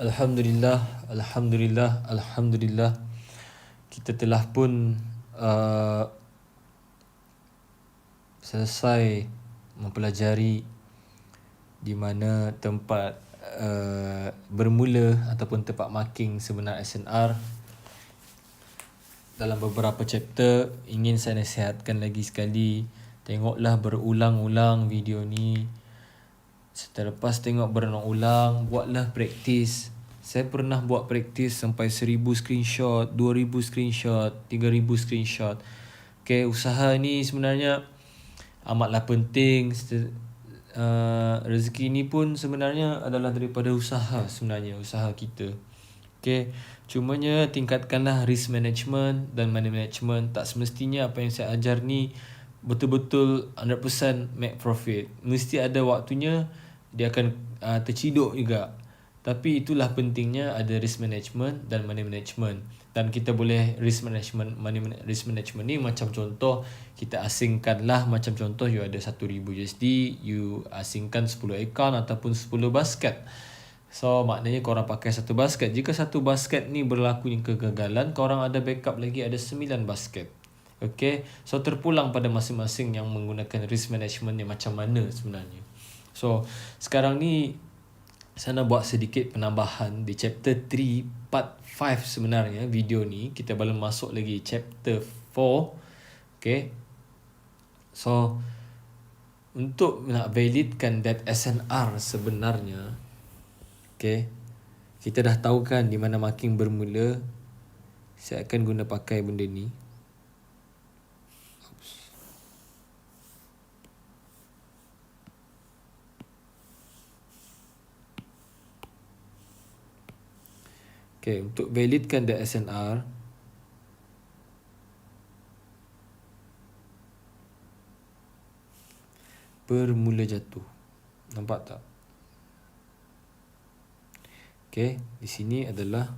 Alhamdulillah, Alhamdulillah, Alhamdulillah. Kita telah pun selesai mempelajari di mana tempat bermula ataupun tempat marking sebenar SNR. Dalam beberapa chapter, ingin saya nasihatkan lagi sekali, tengoklah berulang-ulang video ni. Selepas tengok berulang-ulang, buatlah praktis. Saya pernah buat praktis sampai 1000 screenshot, 2000 screenshot, 3000 screenshot. Okay, usaha ni sebenarnya amatlah penting. Rezeki ni pun sebenarnya adalah daripada usaha sebenarnya, usaha kita. Okay, cumanya tingkatkanlah risk management dan money management. Tak semestinya apa yang saya ajar ni betul-betul 100% make profit. Mesti ada waktunya dia akan terciduk juga. Tapi itulah pentingnya ada risk management dan money management. Dan kita boleh risk management ni macam contoh, kita asingkanlah, macam contoh you ada 1000 USD, you asingkan 10 account ataupun 10 basket. So maknanya korang pakai satu basket. Jika satu basket ni berlakunya kegagalan, korang ada backup lagi, ada 9 basket. Okay, so terpulang pada masing-masing yang menggunakan risk management ni macam mana sebenarnya. So sekarang ni saya nak buat sedikit penambahan di chapter 3 part 5 sebenarnya. Video ni kita belum masuk lagi chapter 4. Okay, so untuk nak validkan that SNR sebenarnya, okay, kita dah tahu kan di mana marking bermula. Saya akan guna pakai benda ni. Okay, untuk validkan the SNR, bermula jatuh. Nampak tak? Okay, di sini adalah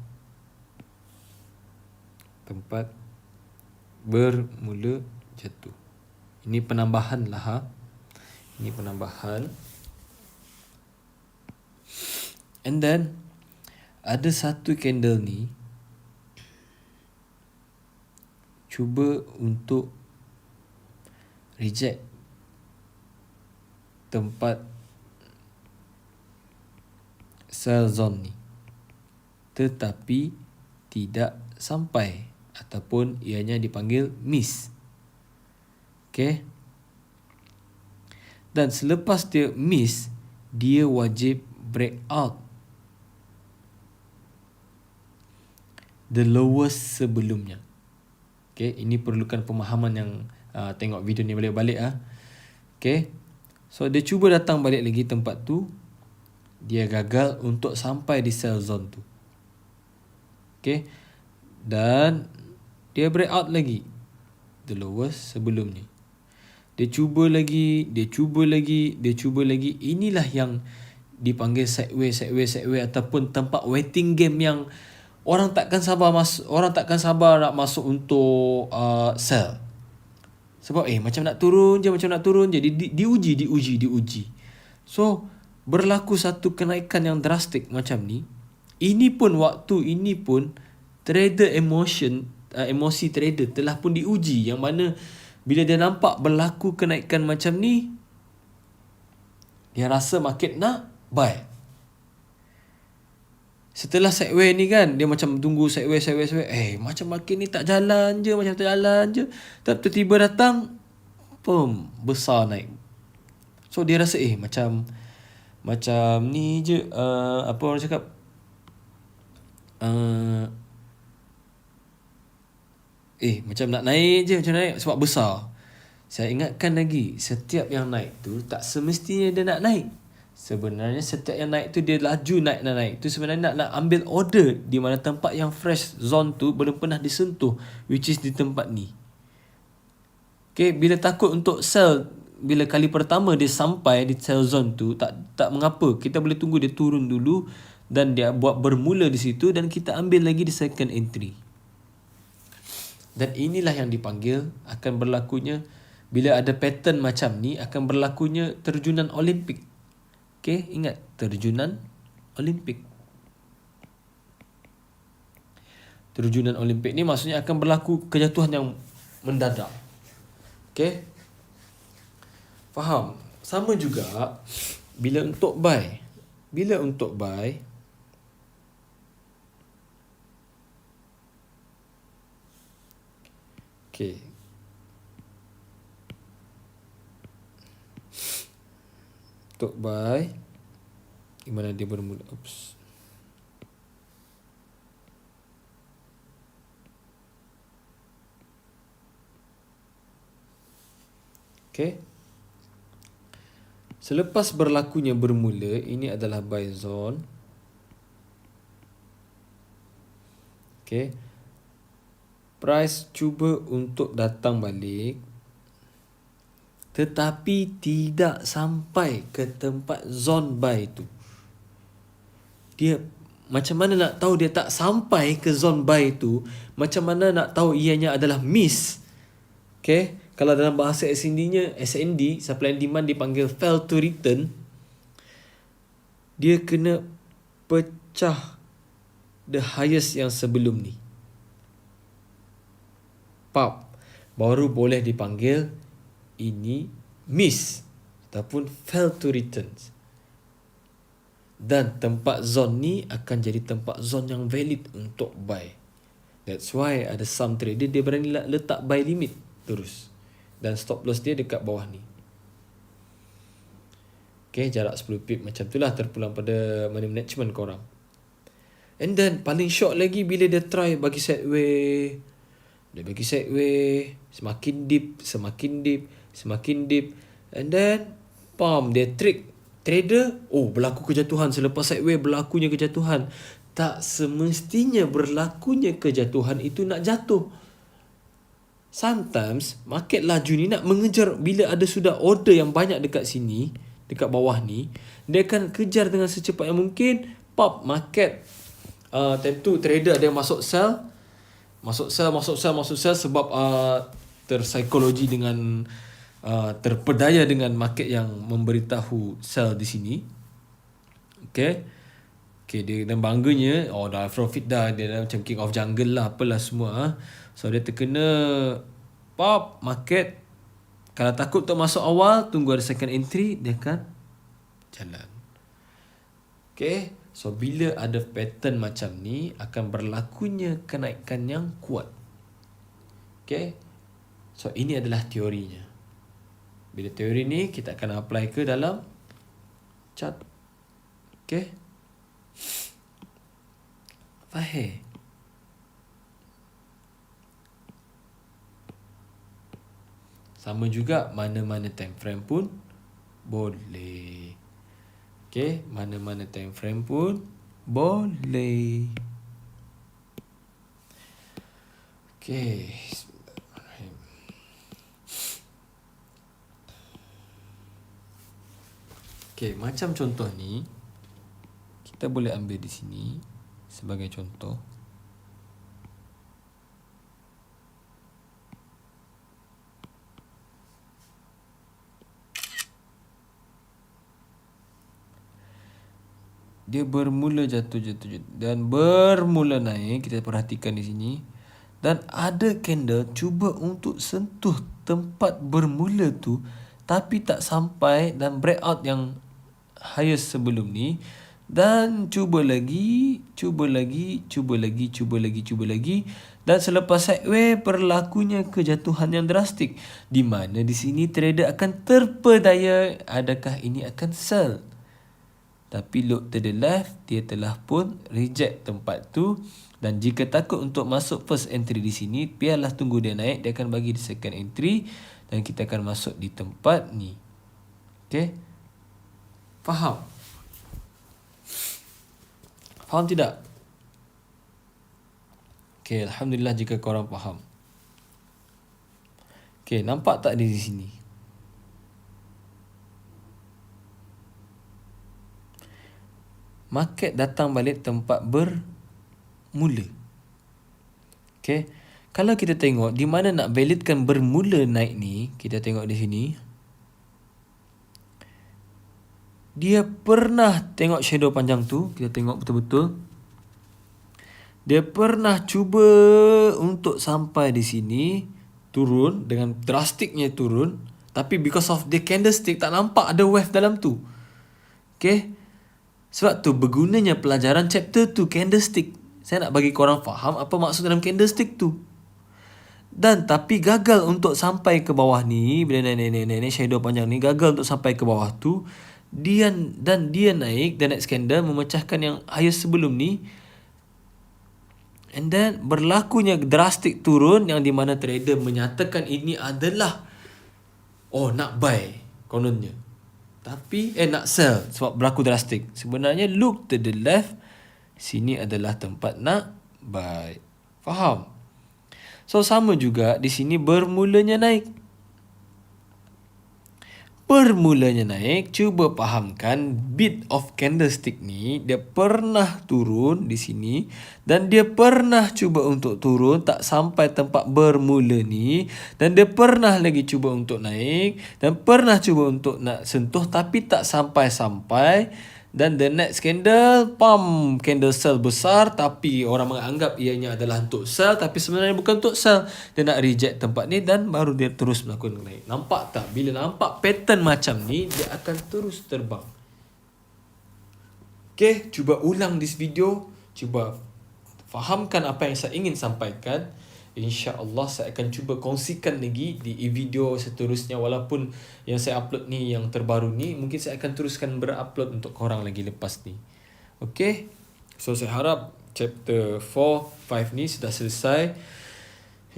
tempat bermula jatuh. Ini penambahan lah ha. Ini penambahan. And then ada satu candle ni cuba untuk reject tempat sell zone ni, tetapi tidak sampai ataupun ianya dipanggil miss. Okay, dan selepas dia miss, dia wajib break out the lowest sebelumnya. Okay, ini perlukan pemahaman yang tengok video ni balik-balik ah. Okay, so dia cuba datang balik lagi tempat tu, dia gagal untuk sampai di sell zone tu. Okay, dan dia break out lagi the lowest sebelum ni. Dia cuba lagi, dia cuba lagi, dia cuba lagi. Inilah yang dipanggil sideways ataupun tempat waiting game yang orang takkan sabar nak masuk untuk sell. Sebab macam nak turun je, diuji. So berlaku satu kenaikan yang drastik macam ni. Ini pun trader emosi trader telah pun diuji, yang mana bila dia nampak berlaku kenaikan macam ni, dia rasa market nak buy. Setelah sideway ni kan, dia macam tunggu sideway. Macam market ni tak jalan je. Tak tiba-tiba datang, besar naik. So dia rasa macam ni je, apa orang cakap, macam nak naik je, macam naik sebab besar. Saya ingatkan lagi, setiap yang naik tu tak semestinya dia nak naik. Sebenarnya setiap yang naik tu dia laju naik. Tu sebenarnya nak ambil order di mana tempat yang fresh zone tu belum pernah disentuh, which is di tempat ni. Okay, bila takut untuk sell, bila kali pertama dia sampai di sell zone tu, tak mengapa, kita boleh tunggu dia turun dulu dan dia buat bermula di situ, dan kita ambil lagi di second entry. Dan inilah yang dipanggil akan berlakunya, bila ada pattern macam ni, akan berlakunya terjunan Olimpik. Okay, ingat terjunan Olimpik. terjunan Olimpik ni maksudnya akan berlaku kejatuhan yang mendadak. Okay? Faham? Sama juga bila untuk buy. Bila untuk buy, okay, untuk buy, di mana dia bermula. Oops. Okay. Selepas berlakunya bermula, ini adalah buy zone. Okay. Price cuba untuk datang balik, tetapi tidak sampai ke tempat zone buy tu. Dia macam mana nak tahu dia tak sampai ke zone buy tu? Macam mana nak tahu ianya adalah miss? Okay. Kalau dalam bahasa SND, supply and demand dipanggil fail to return. Dia kena pecah the highest yang sebelum ni. Baru boleh dipanggil ini miss ataupun fail to return. Dan tempat zone ni akan jadi tempat zone yang valid untuk buy. That's why ada some trader dia berani letak buy limit terus. Dan stop loss dia dekat bawah ni. Okay, jarak 10 pip macam tu lah terpulang pada money management korang. And then paling shock lagi bila dia try bagi sideway. Dia bagi sideway, semakin dip. And then dia trick trader, berlaku kejatuhan. Selepas sideway berlakunya kejatuhan. Tak semestinya berlakunya kejatuhan itu nak jatuh. Sometimes market laju ni nak mengejar, bila ada sudah order yang banyak dekat sini, dekat bawah ni, dia akan kejar dengan secepat yang mungkin. Market tentu trader ada yang masuk sell sebab terpsikologi dengan terpedaya dengan market yang memberitahu sell di sini. Okay, dia dan bangganya dah profit dah, dia dah macam king of jungle lah, apalah semua. So dia terkena market. Kalau takut untuk masuk awal, tunggu ada second entry, dia akan jalan. Okay, so bila ada pattern macam ni, akan berlakunya kenaikan yang kuat. Okay, so ini adalah teorinya. Bila teori ni kita akan apply ke dalam chart. Okay, faham? Sama juga mana-mana time frame pun boleh. Okay, mana-mana time frame pun boleh. Okay. Okay, macam contoh ni, kita boleh ambil di sini sebagai contoh. Dia bermula jatuh dan bermula naik. Kita perhatikan di sini. Dan ada candle cuba untuk sentuh tempat bermula tu, tapi tak sampai dan breakout yang highest sebelum ni. Dan cuba lagi. Dan selepas sideway berlakunya kejatuhan yang drastik, di mana di sini trader akan terpedaya adakah ini akan sell. Tapi look to the left, dia telah pun reject tempat tu. Dan jika takut untuk masuk first entry di sini, biarlah tunggu dia naik, dia akan bagi di second entry. Dan kita akan masuk di tempat ni. Okay, faham? Faham tidak? Okay, Alhamdulillah jika korang faham. Okay, nampak tak di sini? Market datang balik tempat bermula. Okay, kalau kita tengok di mana nak validkan bermula naik ni, kita tengok di sini. Dia pernah tengok shadow panjang tu, kita tengok betul-betul. Dia pernah cuba untuk sampai di sini, turun dengan drastiknya turun, tapi because of the candlestick tak nampak ada wave dalam tu. Okay. Sebab tu bergunanya pelajaran chapter tu candlestick. Saya nak bagi korang faham apa maksud dalam candlestick tu. Dan tapi gagal untuk sampai ke bawah ni, bila nenek shadow panjang ni gagal untuk sampai ke bawah tu. Dia naik, the next candle memecahkan yang highest sebelum ni. And then berlakunya drastik turun yang di mana trader menyatakan ini adalah nak buy kononnya. Tapi nak sell sebab berlaku drastik. Sebenarnya look to the left, sini adalah tempat nak buy. Faham? So sama juga di sini bermulanya naik. Permulanya naik, cuba fahamkan bit of candlestick ni dia pernah turun di sini dan dia pernah cuba untuk turun tak sampai tempat bermula ni, dan dia pernah lagi cuba untuk naik dan pernah cuba untuk nak sentuh tapi tak sampai-sampai. Dan the next candle, candle sell besar, tapi orang menganggap ianya adalah untuk sell, tapi sebenarnya bukan untuk sell. Dia nak reject tempat ni dan baru dia terus melakukan naik. Nampak tak? Bila nampak pattern macam ni, dia akan terus terbang. Okay, cuba ulang this video. Cuba fahamkan apa yang saya ingin sampaikan. InsyaAllah saya akan cuba kongsikan lagi di video seterusnya. Walaupun yang saya upload ni yang terbaru ni, mungkin saya akan teruskan berupload untuk korang lagi lepas ni. Okay, so saya harap chapter 4, 5 ni sudah selesai.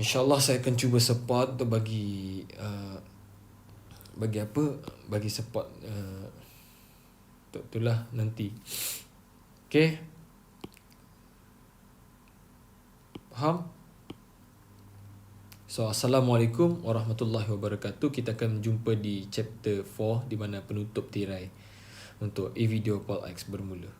InsyaAllah saya akan cuba support untuk bagi bagi support itulah nanti. Okay, faham? So, Assalamualaikum warahmatullahi wabarakatuh. Kita akan jumpa di chapter 4 di mana penutup tirai untuk video Paul X bermula.